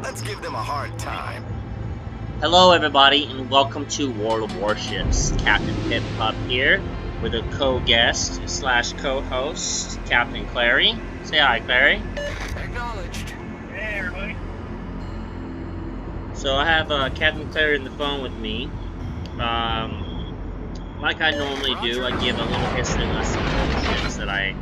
Let's give them a hard time. Hello everybody and welcome to World of Warships. Captain Pip up here with a co-guest / co-host, Captain Clary. Say hi, Clary. Acknowledged. Hey everybody. So I have Captain Clary on the phone with me. Like I normally do, I give a little history lesson on the ships that I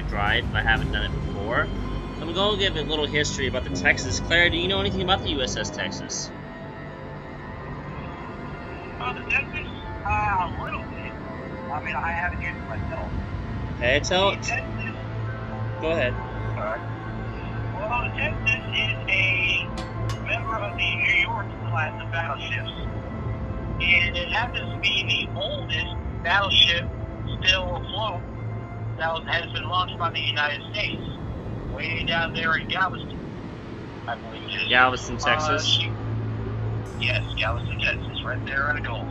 drive. I haven't done it before. So I'm going to give a little history about the Texas. Clary, do you know anything about the USS Texas? The Texas? A little bit. I mean, I haven't used it myself. Hey, tell it. Texas. Go ahead. Alright. Well, the Texas is a member of the New York class of battleships. And it happens to be the oldest battleship still afloat that has been launched by the United States. Way down there in Galveston, I believe it is. Galveston, Texas. Yes, Galveston, Texas, right there in the Gulf.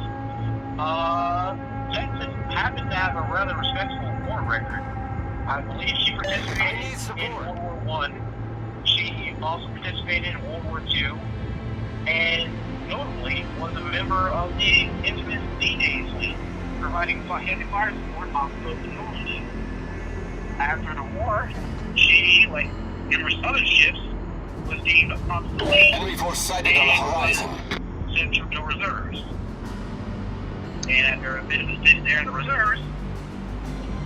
Texas happens to have a rather respectable war record. I believe she participated in World War I. She also participated in World War II, and notably was a member of the infamous D-Day fleet, providing heavy fire support off the coast of Normandy. After the war, she, like numerous other ships, was deemed obsolete Enemy force sighted on the horizon. Sent to the reserves. And after a bit of a stint there in the reserves,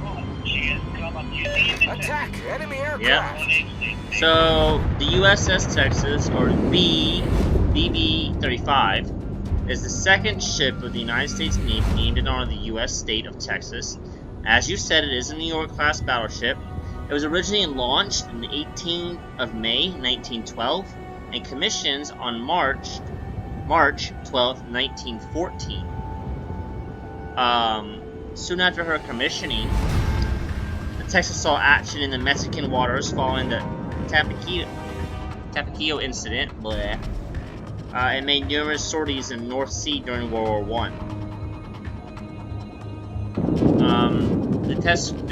boom, she has become a museum in Attack! Enemy aircraft! Yeah. So the USS Texas, or BB-35, is the second ship of the United States Navy named in honor of the U.S. state of Texas. As you said, it is a New York class battleship. It was originally launched on the 18th of May, 1912, and commissioned on March 12, 1914. Soon after her commissioning, the Texas saw action in the Mexican waters following the Tampico incident, and made numerous sorties in the North Sea during World War I. The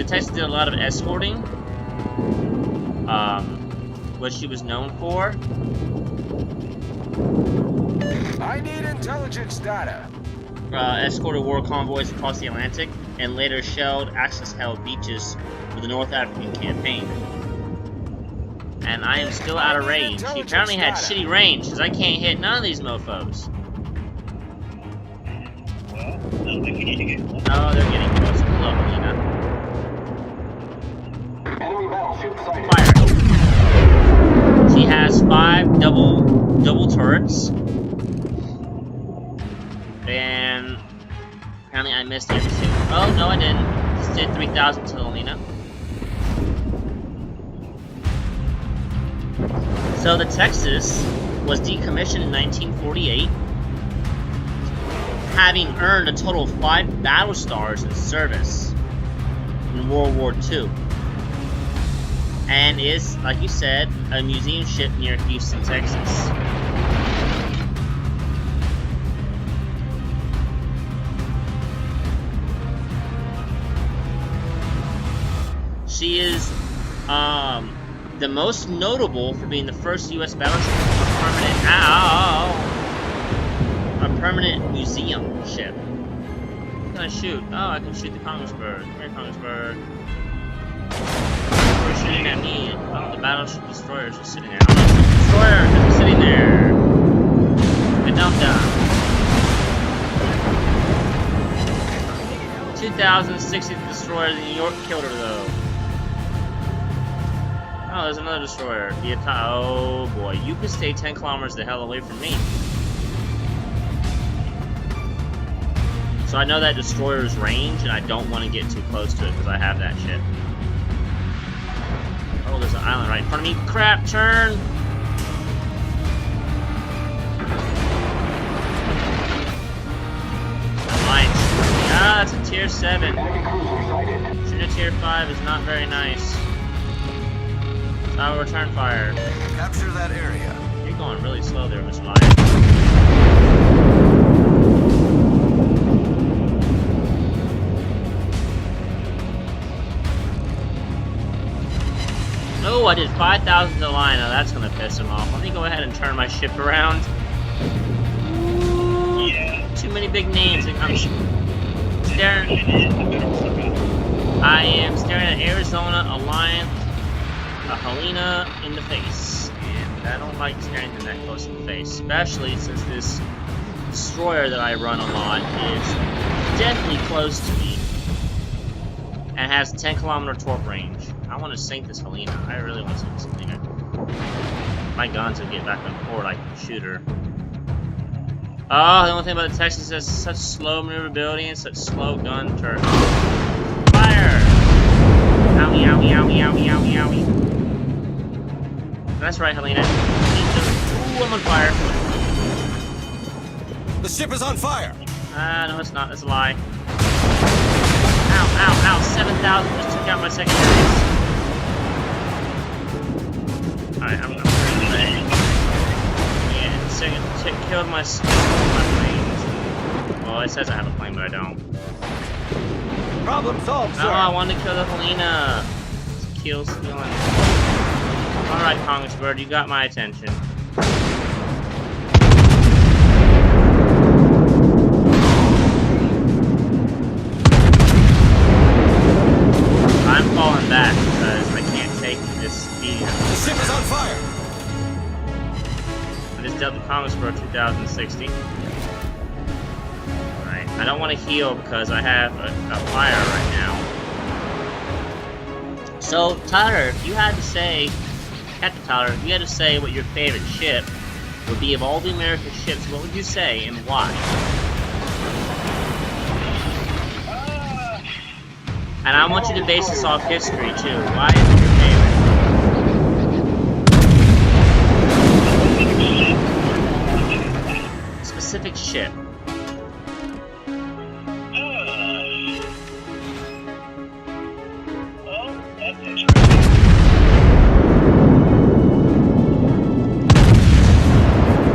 Texas did a lot of escorting, what she was known for. I need intelligence data. Escorted war convoys across the Atlantic, and later shelled Axis-held beaches for the North African campaign. And I am still out of range. He apparently had shitty range, because I can't hit none of these mofos. Well, sounds like you need to get close. Oh, they're getting close. Hello, Melina. Enemy battleship sighted. Fire. She has 5 double turrets. And apparently I missed everything. Oh, no I didn't. Just did 3,000 to Melina. So the Texas was decommissioned in 1948, having earned a total of 5 battle stars in service in World War II, and is, like you said, a museum ship near Houston, Texas. She is the most notable for being the first U.S. battleship to a permanent museum ship. What can I shoot? Oh, I can shoot the Congressbird. Here, Congressbird. They're shooting at me. Oh, the battleship destroyers are sitting there. Oh, the destroyer is sitting there. Good dump down. 2060th destroyer in New York killed her though. Oh, there's another destroyer. Oh boy, you could stay 10 kilometers the hell away from me. So I know that destroyer's range, and I don't want to get too close to it because I have that shit. Oh, there's an island right in front of me. Crap, turn! Alliance. Ah, that's a tier 7. Shooting a tier 5 is not very nice. I will return fire. Capture that area. You're going really slow there, Miss Lion. Oh, I did 5,000 to the line. Now that's gonna piss him off. Let me go ahead and turn my ship around. Yeah. Too many big names. I'm staring. I am staring at Arizona, Alliance, a Helena in the face. And I don't like staring them that close in the face, especially since this destroyer that I run a lot is deathly close to me and has 10-kilometer torp range. I want to sink this Helena. I really want to sink this Helena. My guns will get back on forward, I can shoot her. Oh, the only thing about the Texas is such slow maneuverability and such slow gun turn. Fire! Owie, owie, owie, owie, owie, owie. That's right, Helena. Ooh, I'm on fire. The ship is on fire! No, it's not. That's a lie. Ow, ow, ow. 7,000 just took out my secondaries. Alright, I'm ready. Yeah, second killed my planes. Well, it says I have a plane, but I don't. Problem solved, No, I wanted to kill the Helena. It's kill stealing. Alright, Congressbird, you got my attention. I'm falling back because I can't take this speed. The ship is on fire! I just dealt the Congressbird 2060. Alright, I don't want to heal because I have a fire right now. So, Tyler, if you had to say, Captain Tyler, if you had to say what your favorite ship would be of all the American ships, what would you say and why? And I want you to base this off history too. Why is it your favorite? Specific ship. Well, that's interesting.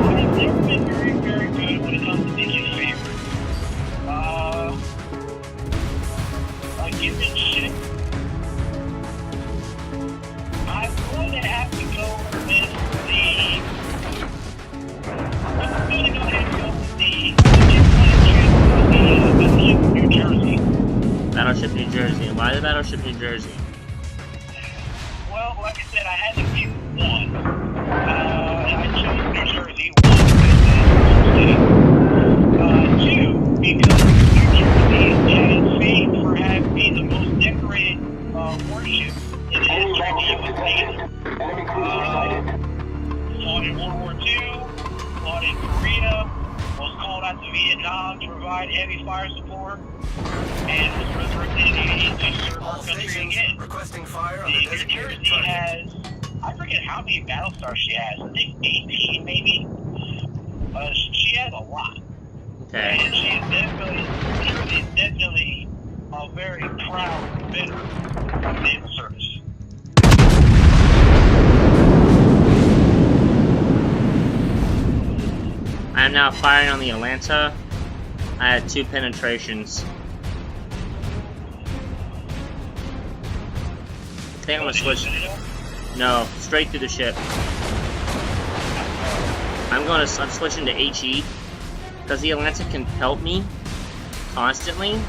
I've never been very, very good when it comes to picking favorite. A given ship, I'm going to have to go with the. I'm going to go ahead and go with the Battleship New Jersey. Battleship New Jersey. And why the Battleship New Jersey? Well, like I said, I had to pick one. I chose New Jersey. One, two, because New Jersey has fame for having been the most decorated warship in the history of the U.S. Navy. Fought in World War II, fought in Korea, was called out to Vietnam to provide heavy fire support, and was resurrected in 88 to serve our country again. Requesting fire on the New designated Jersey target. has, I forget how many battle stars she has. I think 18 maybe. She has a lot. Okay. And she is definitely a very proud veteran of naval service. I am now firing on the Atlanta. I had 2 penetrations. I think I'm gonna switch. No, straight through the ship. I'm switching to HE because the Atlanta can help me constantly.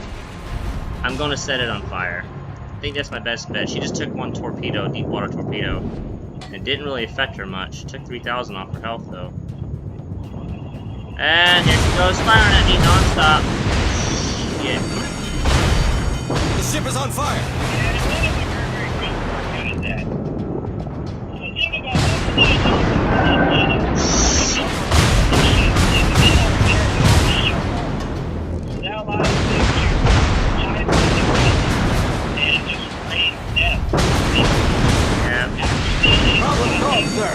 I'm gonna set it on fire. I think that's my best bet. She just took 1 torpedo, deep water torpedo. It didn't really affect her much. Took 3,000 off her health though. And here she goes, firing at me non-stop. Shit. The ship is on fire! Problem solved, sir!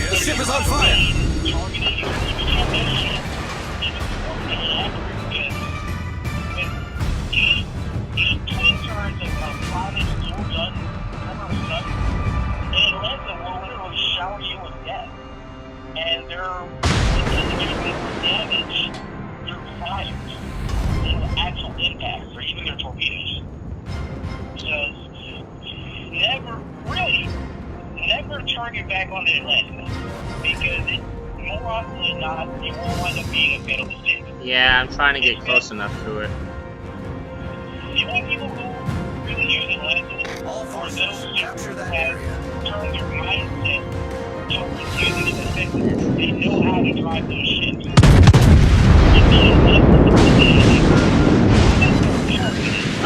The ship is on fire! Shower you with death, and they're getting damage through fires and actual impacts, or even their torpedoes. Because never turn your back on the Atlanta, because more often than not, you will wind up being a fatal mistake. Yeah, I'm trying to get close enough to it. The only people who really use Atlanta All are forces, those who capture that have area. turned their mindset towards using it effectively. They know how to drive those ships.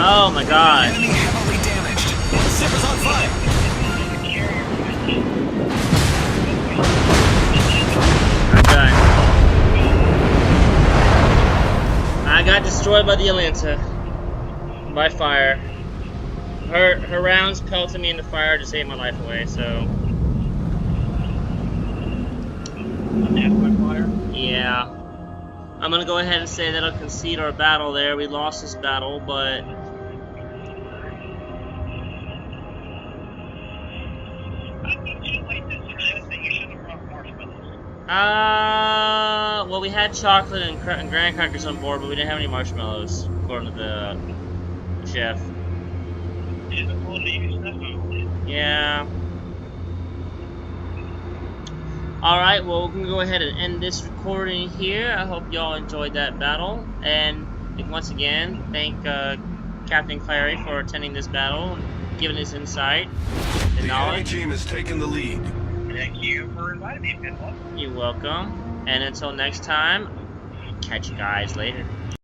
Oh my god. Enemy heavily damaged. The ship is on fire. I'm done. I got destroyed by the Atlanta. By fire. Her rounds pelted me into fire to save my life away, so... Yeah. I'm gonna go ahead and say that I'll concede our battle there. We lost this battle, but... well, we had chocolate and graham crackers on board, but we didn't have any marshmallows, according to the chef. Yeah. Alright, well, we're going to go ahead and end this recording here. I hope y'all enjoyed that battle. And once again, thank Captain Clary for attending this battle and giving his insight and The enemy knowledge. team has taken the lead. Thank you for inviting me, Pinball. You're welcome. And until next time, catch you guys later.